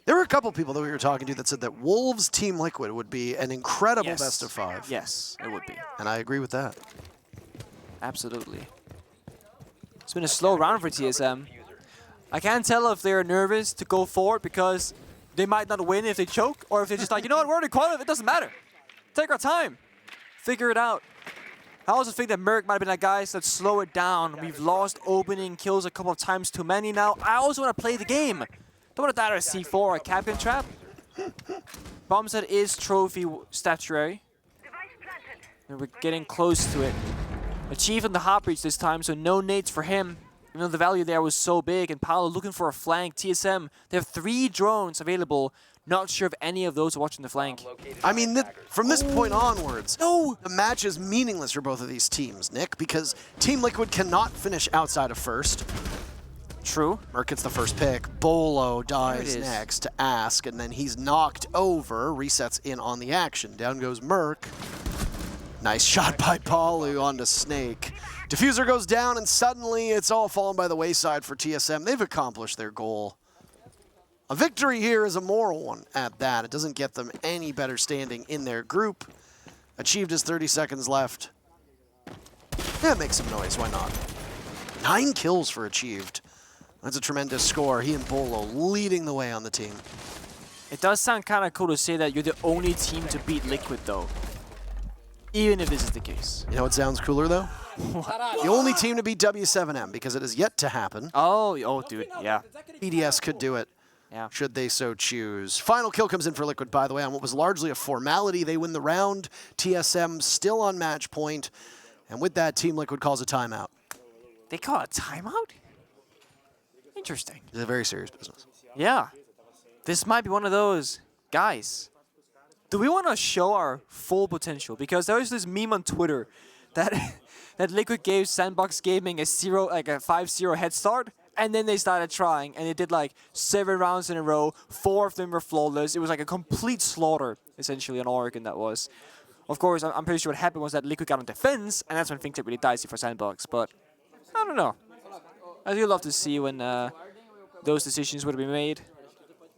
There were a couple people that we were talking to that said that Wolves Team Liquid would be an incredible best of 5. Yes, it would be. And I agree with that. Absolutely. It's been a slow round for TSM. I can't tell if they're nervous to go forward because they might not win if they choke, or if they're just like, you know what, we're already qualified, it doesn't matter. Take our time. Figure it out. I also think that Merc might have been like, guys, let's slow it down. We've lost opening kills a couple of times too many now. I also want to play the game. Don't want to die to a C4 or a Capkin trap. Bomb set is trophy statuary. And we're getting close to it. Achieving the hop breach this time, so no nades for him. Even though the value there was so big, and Paolo looking for a flank. TSM, they have 3 drones available. Not sure if any of those are watching the flank. I mean, from this point onwards, no, the match is meaningless for both of these teams, Nick, because Team Liquid cannot finish outside of first. True. Merc gets the first pick. Bolo dies next to Ask, and then he's knocked over. Resets in on the action. Down goes Merc. Nice shot by Palu onto Snake. Diffuser goes down, and suddenly it's all fallen by the wayside for TSM. They've accomplished their goal. A victory here is a moral one at that. It doesn't get them any better standing in their group. Achieved is 30 seconds left. Yeah, make some noise, why not? 9 kills for Achieved. That's a tremendous score. He and Bolo leading the way on the team. It does sound kind of cool to say that you're the only team to beat Liquid, though. Even if this is the case. You know what sounds cooler, though? The only team to beat W7M, because it is yet to happen. Oh, dude, yeah. EDS could do it, should they so choose. Final kill comes in for Liquid, by the way, on what was largely a formality. They win the round. TSM still on match point. And with that, Team Liquid calls a timeout. They call it a timeout? Interesting. It's a very serious business. Yeah. This might be one of those, guys, do we want to show our full potential? Because there was this meme on Twitter that that Liquid gave Sandbox Gaming a 5-0 head start, and then they started trying, and they did like 7 rounds in a row, 4 of them were flawless. It was like a complete slaughter, essentially, on Oregon that was. Of course, I'm pretty sure what happened was that Liquid got on defense, and that's when things get really dicey for Sandbox, but I don't know. I do love to see when those decisions would be made.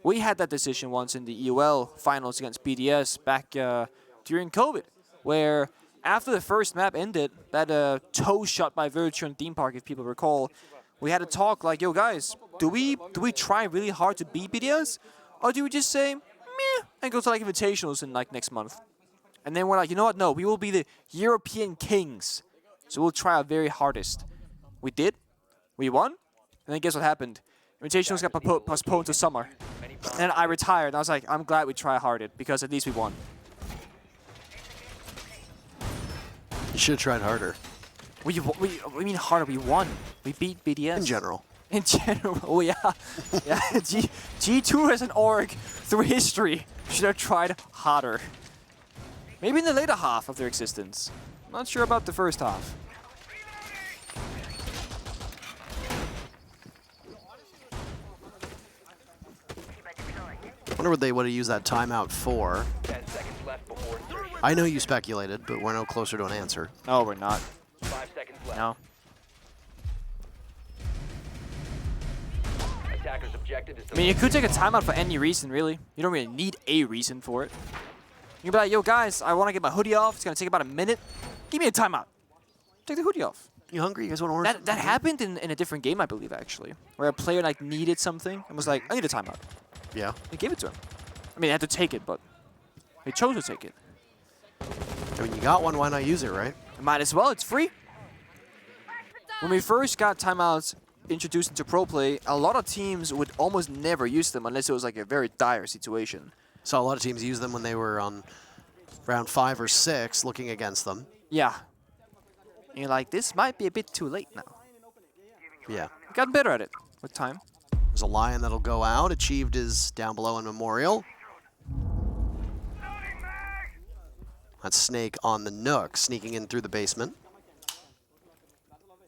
We had that decision once in the EOL finals against BDS back during COVID, where after the first map ended, that toe shot by Virtue on Theme Park, if people recall, we had a talk like, yo guys, do we try really hard to beat BDS, or do we just say meh and go to like invitationals in like next month? And then we're like, you know what? No, we will be the European kings, so we'll try our very hardest. We did, we won, and then guess what happened? Invitationals got postponed to summer. And I retired, and I was like, I'm glad we try-harded, because at least we won. You should have tried harder. We mean harder, we won. We beat BDS. In general. In general, oh yeah. Yeah, G2 as an org, through history, should have tried harder. Maybe in the later half of their existence. Not sure about the first half. I wonder what they would have used that timeout for. 10 seconds left before insertion. I know you speculated, but we're no closer to an answer. No, we're not. 5 seconds left. No. Attacker's objective is to I mean, you could take a timeout for any reason, really. You don't really need a reason for it. You can be like, yo guys, I want to get my hoodie off. It's going to take about a minute. Give me a timeout. Take the hoodie off. You hungry? You guys want to order That happened in a different game, I believe, actually. Where a player like needed something and was like, I need a timeout. Yeah. They gave it to him. I mean, they had to take it, but they chose to take it. I mean, you got one, why not use it, right? Might as well, it's free. When we first got timeouts introduced into pro play, a lot of teams would almost never use them unless it was like a very dire situation. Saw a lot of teams use them when they were on round 5 or 6 looking against them. Yeah. And you're like, this might be a bit too late now. Yeah. We've gotten better at it with time. There's a Lion that'll go out. Achieved is down below in Memorial. That's Snake on the Nook, sneaking in through the basement.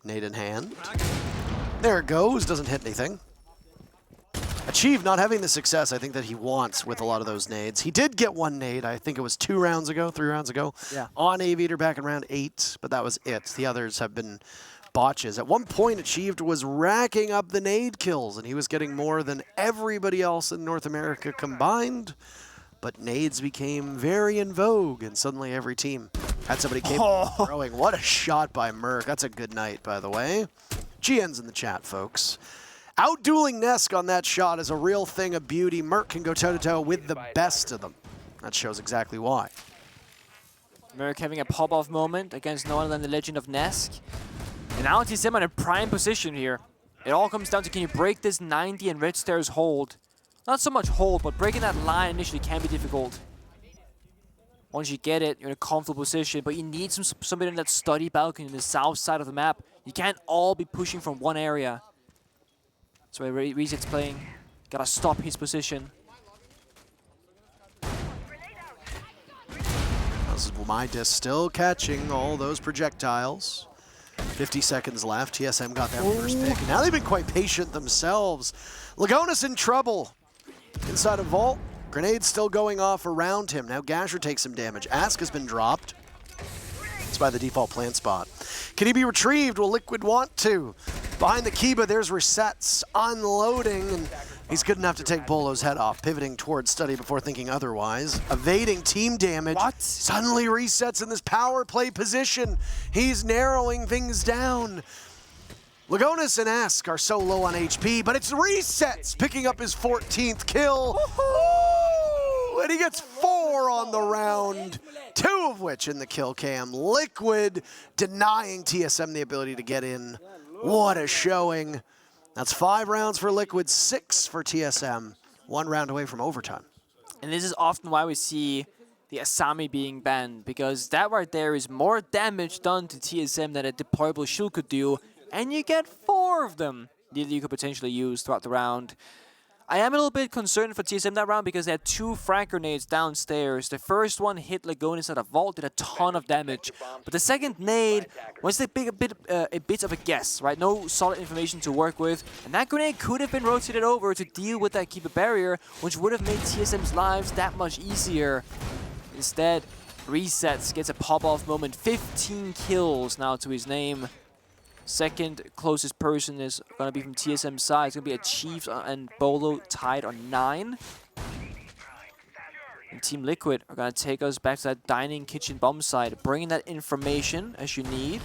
Nade in hand. There it goes, doesn't hit anything. Achieved not having the success I think that he wants with a lot of those nades. He did get one nade, I think it was 3 rounds ago, Yeah. on Aviator back in round 8, but that was it. The others have been botches. At one point, Achieved was racking up the nade kills, and he was getting more than everybody else in North America combined. But nades became very in vogue, and suddenly every team had somebody capable of throwing. What a shot by Merc. That's a good night, by the way. GN's in the chat, folks. Outdueling Nesk on that shot is a real thing of beauty. Merc can go toe-to-toe with the best of them. That shows exactly why. Merc having a pop-off moment against no other than the legend of Nesk. And now TSM in a prime position here. It all comes down to, can you break this 90 and Red Stairs hold? Not so much hold, but breaking that line initially can be difficult. Once you get it, you're in a comfortable position, but you need somebody in that study balcony in the south side of the map. You can't all be pushing from one area. That's why Reset's playing. Gotta stop his position. This is my disc still catching all those projectiles. 50 seconds left. TSM got that first pick. And now they've been quite patient themselves. Lagonis in trouble. Inside a vault. Grenade still going off around him. Now Gasher takes some damage. Ask has been dropped. It's by the default plant spot. Can he be retrieved? Will Liquid want to? Behind the Kiba, there's resets, unloading, and he's good enough to take Bolo's head off, pivoting towards Study before thinking otherwise. Evading team damage. What? Suddenly resets in this power play position. He's narrowing things down. Lagonis and Ask are so low on HP, but it's resets, picking up his 14th kill. Ooh, and he gets 4 on the round, 2 of which in the kill cam. Liquid denying TSM the ability to get in. What a showing. That's 5 rounds for Liquid, 6 for TSM. 1 round away from overtime. And this is often why we see the Asami being banned, because that right there is more damage done to TSM than a deployable shield could do. And you get 4 of them that you could potentially use throughout the round. I am a little bit concerned for TSM that round because they had 2 frag grenades downstairs. The first one hit Lagonis at a vault, did a ton of damage. But the second nade was a bit of a guess, right? No solid information to work with. And that grenade could have been rotated over to deal with that keeper barrier, which would have made TSM's lives that much easier. Instead, Resets gets a pop-off moment. 15 kills now to his name. Second closest person is going to be from TSM's side. It's going to be a Chiefs and Bolo tied on 9. And Team Liquid are going to take us back to that dining kitchen bomb site, bringing that information as you need.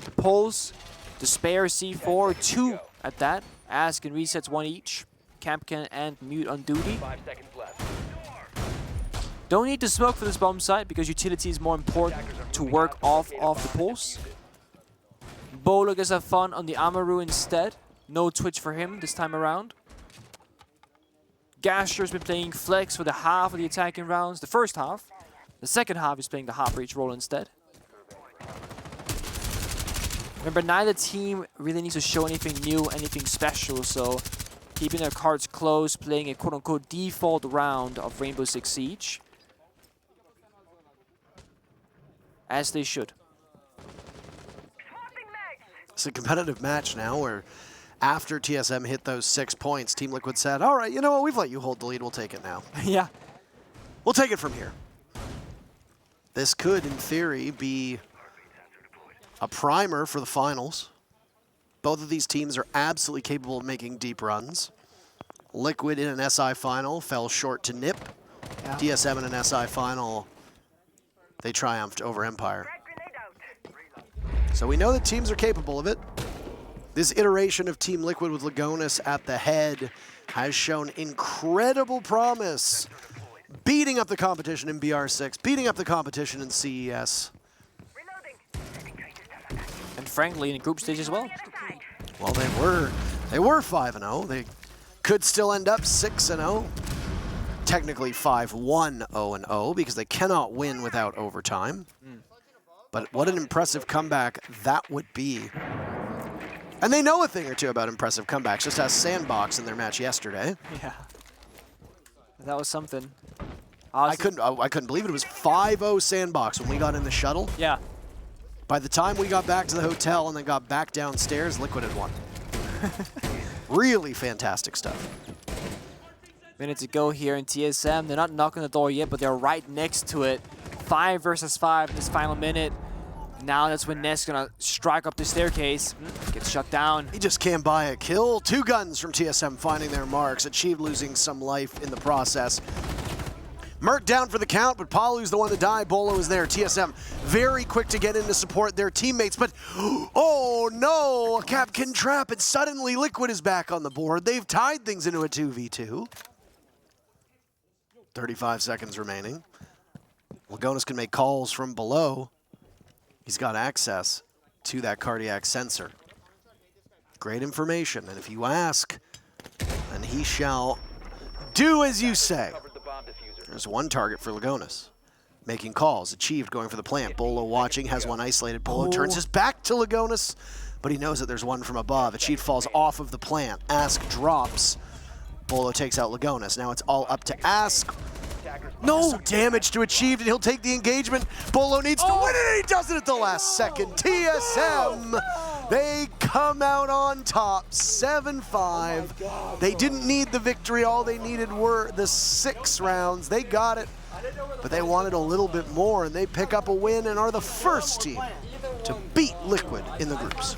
The Pulse, the spare C4, 2 at that. Ask and Resets 1 each. Campkin and Mute on duty. 5 seconds left. Don't need to smoke for this bomb site because utility is more important to work off of the Pulse. Bolo gets have fun on the Amaru instead. No Twitch for him this time around. Gasher's been playing Flex for the half of the attacking rounds, the first half. The second half is playing the half-reach role instead. Remember, neither team really needs to show anything new, anything special, so keeping their cards close, playing a quote-unquote default round of Rainbow Six Siege. As they should. It's a competitive match now where after TSM hit those 6 points, Team Liquid said, all right, you know what, we've let you hold the lead, we'll take it now. Yeah. We'll take it from here. This could, in theory, be a primer for the finals. Both of these teams are absolutely capable of making deep runs. Liquid in an SI final fell short to NIP. Yeah. TSM in an SI final, they triumphed over Empire. So we know that teams are capable of it. This iteration of Team Liquid with Lagonis at the head has shown incredible promise. Beating up the competition in BR6, beating up the competition in CES. And frankly, in the group stage as well. Well, they were 5-0. They could still end up 6-0. Technically 5-1-0-0 because they cannot win without overtime. But what an impressive comeback that would be. And they know a thing or two about impressive comebacks, just as Sandbox in their match yesterday. Yeah. That was something. I couldn't believe it. It was 5-0 Sandbox when we got in the shuttle. Yeah. By the time we got back to the hotel and then got back downstairs, Liquid had won. Really fantastic stuff. Minute to go here in TSM. They're not knocking the door yet, but they're right next to it. 5 versus 5 in this final minute. Now that's when Ness gonna strike up the staircase. Gets shut down. He just can't buy a kill. 2 guns from TSM finding their marks. Achieved losing some life in the process. Merc down for the count, but Palu's the one to die. Bolo is there. TSM very quick to get in to support their teammates, but oh no! A Capkin trap, and suddenly Liquid is back on the board. They've tied things into a 2v2. 35 seconds remaining. Lagonis can make calls from below. He's got access to that cardiac sensor. Great information, and if you ask, then he shall do as you say. There's one target for Lagonis. Making calls, achieved, going for the plant. Bolo watching, has one isolated. Bolo turns his back to Lagonis, but he knows that there's one from above. Achieved falls off of the plant. Ask drops. Bolo takes out Lagonis. Now it's all up to Ask. No damage to Achieved, and he'll take the engagement. Bolo needs to win it, and he does it at the last second. TSM, they come out on top, 7-5. They didn't need the victory. All they needed were the 6 rounds. They got it. but they wanted a little bit more, and they pick up a win and are the first team to beat Liquid in the groups.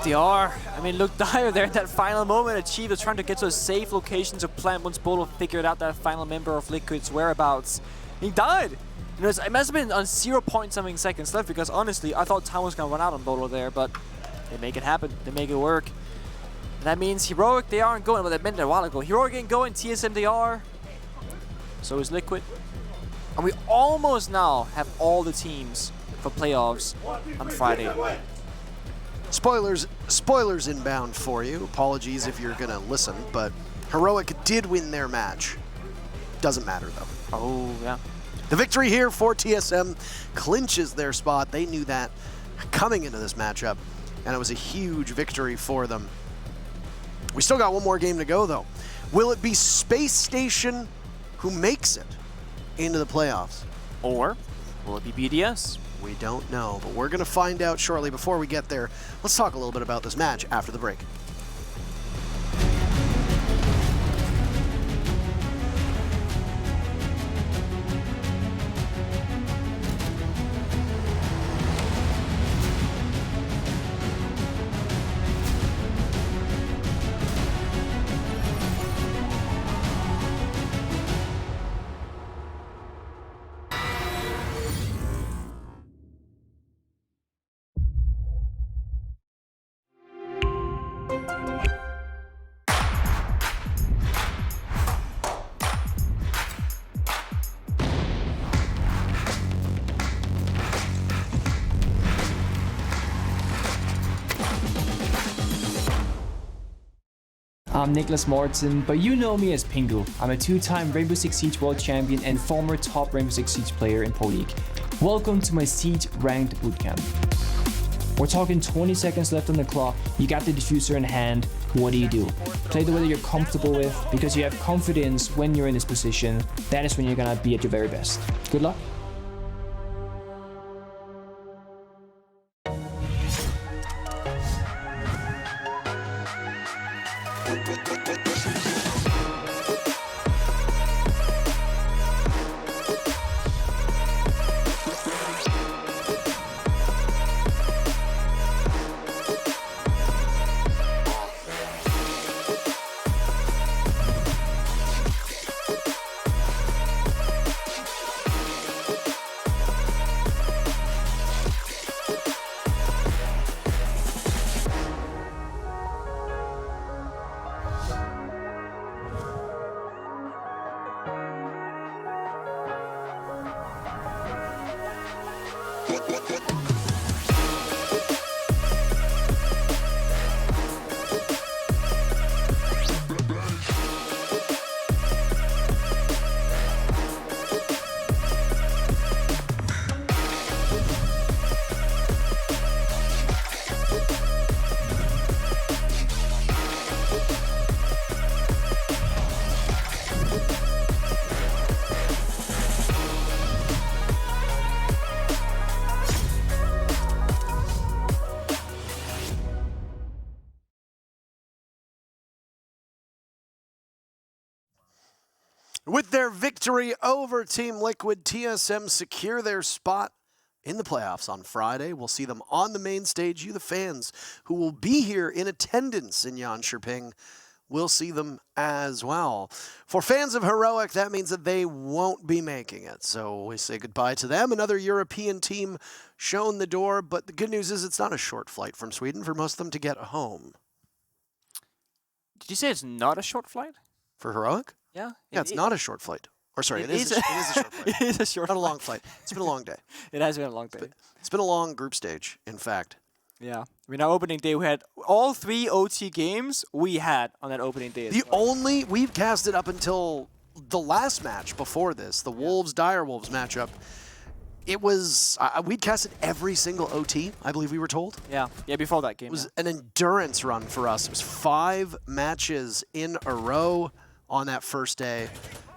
They are. I mean, look dire there at that final moment. Achieve is trying to get to a safe location to plant once Bolo figured out that final member of Liquid's whereabouts. He died. You know, it must have been on 0.something seconds left, because honestly, I thought time was going to run out on Bolo there, but they make it happen. They make it work. And that means Heroic, they aren't going. Well, they meant it a while ago. Heroic ain't going. TSM, they are. So is Liquid. And we almost now have all the teams for playoffs on Friday. Spoilers inbound for you. Apologies if you're gonna listen, but Heroic did win their match. Doesn't matter though. Oh, yeah. The victory here for TSM clinches their spot. They knew that coming into this matchup, and it was a huge victory for them. We still got one more game to go though. Will it be Space Station who makes it into the playoffs? Or will it be BDS? We don't know, but we're going to find out shortly. Before we get there, let's talk a little bit about this match after the break. I'm Nicholas Morton, but you know me as Pingu. I'm a two-time Rainbow Six Siege World Champion and former top Rainbow Six Siege player in Pro League. Welcome to my Siege Ranked Bootcamp. We're talking 20 seconds left on the clock, you got the diffuser in hand, what do? Play the way that you're comfortable with, because you have confidence when you're in this position. That is when you're gonna be at your very best. Good luck. With their victory over Team Liquid, TSM secure their spot in the playoffs on Friday. We'll see them on the main stage. You, the fans, who will be here in attendance in Jönköping, will see them as well. For fans of Heroic, that means that they won't be making it. So we say goodbye to them. Another European team shown the door, but the good news is it's not a short flight from Sweden for most of them to get home. Did you say it's not a short flight? For Heroic? Yeah. Yeah, it's not a short flight. Or sorry, it is a short flight. It is a short Not a flight. long flight. It's been a long day. It has been a long day. It's been a long group stage, in fact. Yeah. I mean, our opening day, we had all 3 OT games we had on that opening day. We've casted up until the last match before this, the Wolves Dire Wolves matchup. It was, we'd casted every single OT, I believe we were told. Yeah, before that game. It was an endurance run for us. It was 5 matches in a row on that first day.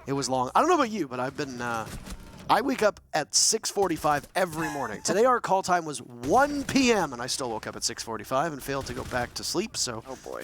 It was long. I don't know about you, but I've been, I wake up at 6:45 every morning. Today our call time was 1 p.m. and I still woke up at 6:45 and failed to go back to sleep. So Oh boy.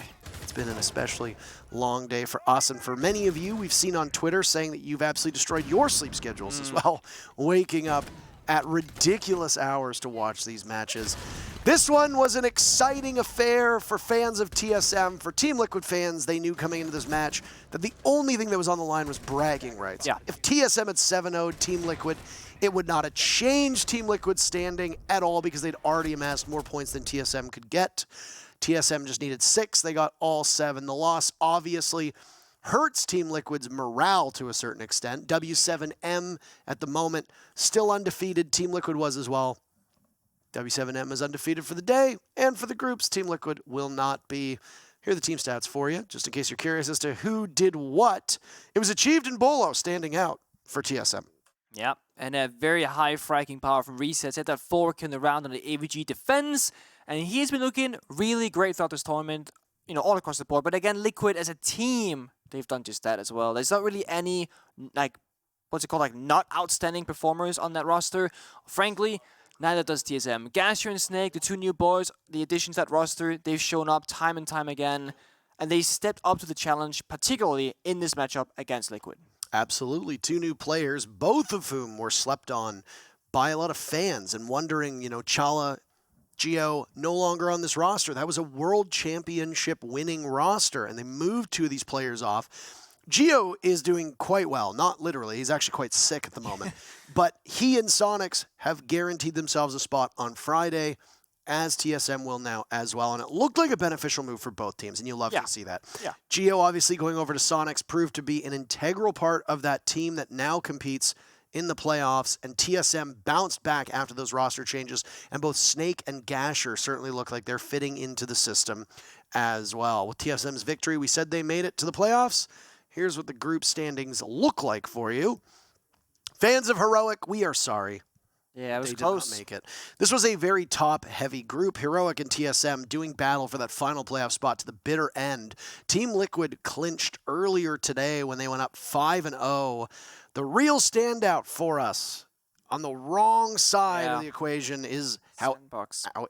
been an especially long day for us and for many of you. We've seen on Twitter saying that you've absolutely destroyed your sleep schedules as well, waking up at ridiculous hours to watch these matches. This one was an exciting affair for fans of TSM. For Team Liquid fans, they knew coming into this match that the only thing that was on the line was bragging rights. Yeah. If TSM had 7-0'd Team Liquid, it would not have changed Team Liquid's standing at all because they'd already amassed more points than TSM could get. TSM just needed 6. They got all 7. The loss obviously hurts Team Liquid's morale to a certain extent. W7M at the moment still undefeated. Team Liquid was as well. W7M is undefeated for the day, and for the groups, Team Liquid will not be. Here are the team stats for you, just in case you're curious as to who did what. It was achieved in Bolo, standing out for TSM. Yeah, and a very high fracking power from Reset. Set that 4 kill in the round on the AVG defense, and he's been looking really great throughout this tournament, you know, all across the board. But again, Liquid as a team, they've done just that as well. There's not really any, like, what's it called, like, not outstanding performers on that roster. Frankly, neither does TSM. Gasher and Snake, the 2 new boys, the additions to that roster, they've shown up time and time again, and they stepped up to the challenge, particularly in this matchup against Liquid. Absolutely. 2 new players, both of whom were slept on by a lot of fans and wondering, you know, Chala, Geo, no longer on this roster. That was a world championship winning roster, and they moved 2 of these players off. Geo is doing quite well, not literally. He's actually quite sick at the moment. But he and Sonics have guaranteed themselves a spot on Friday, as TSM will now as well. And it looked like a beneficial move for both teams, and you love to see that. Yeah. Geo obviously going over to Sonics proved to be an integral part of that team that now competes in the playoffs, and TSM bounced back after those roster changes, and both Snake and Gasher certainly look like they're fitting into the system as well. With TSM's victory, we said they made it to the playoffs. Here's what the group standings look like for you. Fans of Heroic, we are sorry. Yeah, it was They close. did not make it. This was a very top-heavy group. Heroic and TSM doing battle for that final playoff spot to the bitter end. Team Liquid clinched earlier today when they went up 5-0. The real standout for us on the wrong side of the equation is how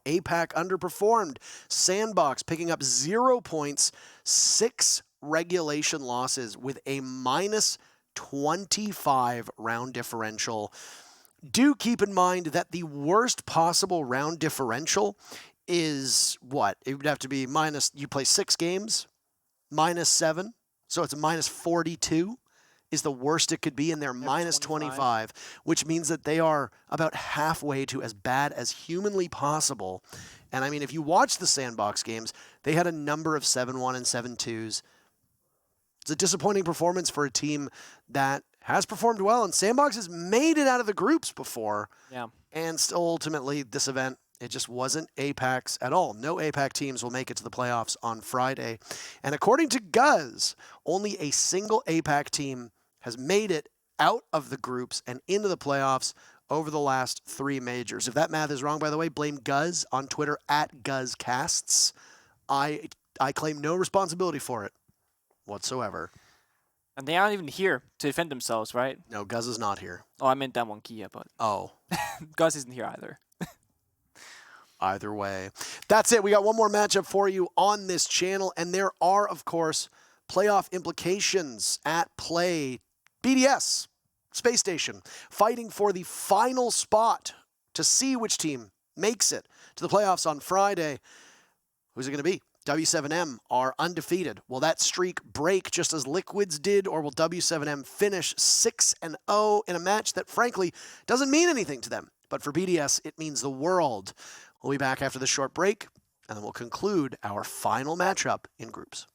APAC underperformed. Sandbox picking up 0 points, 6 regulation losses with a -25 round differential. Do keep in mind that the worst possible round differential is what? It would have to be you play 6 games, -7, so it's a -42 is the worst it could be, and they're -25, which means that they are about halfway to as bad as humanly possible. And I mean, if you watch the Sandbox games, they had a number of 7-1 and 7-2s. It's a disappointing performance for a team that has performed well, and Sandbox has made it out of the groups before. Yeah. And still, ultimately, this event, it just wasn't APAC's at all. No APAC teams will make it to the playoffs on Friday. And according to Guz, only a single APAC team has made it out of the groups and into the playoffs over the last 3 majors. If that math is wrong, by the way, blame Guz on Twitter at GuzCasts. I claim no responsibility for it whatsoever. And they aren't even here to defend themselves, right? No, Guz is not here. Oh, I meant Damwon Kia, but Oh. Gus isn't here either. Either way. That's it. We got one more matchup for you on this channel, and there are, of course, playoff implications at play. BDS, Space Station, fighting for the final spot to see which team makes it to the playoffs on Friday. Who's it going to be? W7M are undefeated. Will that streak break just as Liquids did, or will W7M finish 6-0 in a match that, frankly, doesn't mean anything to them? But for BDS, it means the world. We'll be back after this short break, and then we'll conclude our final matchup in groups.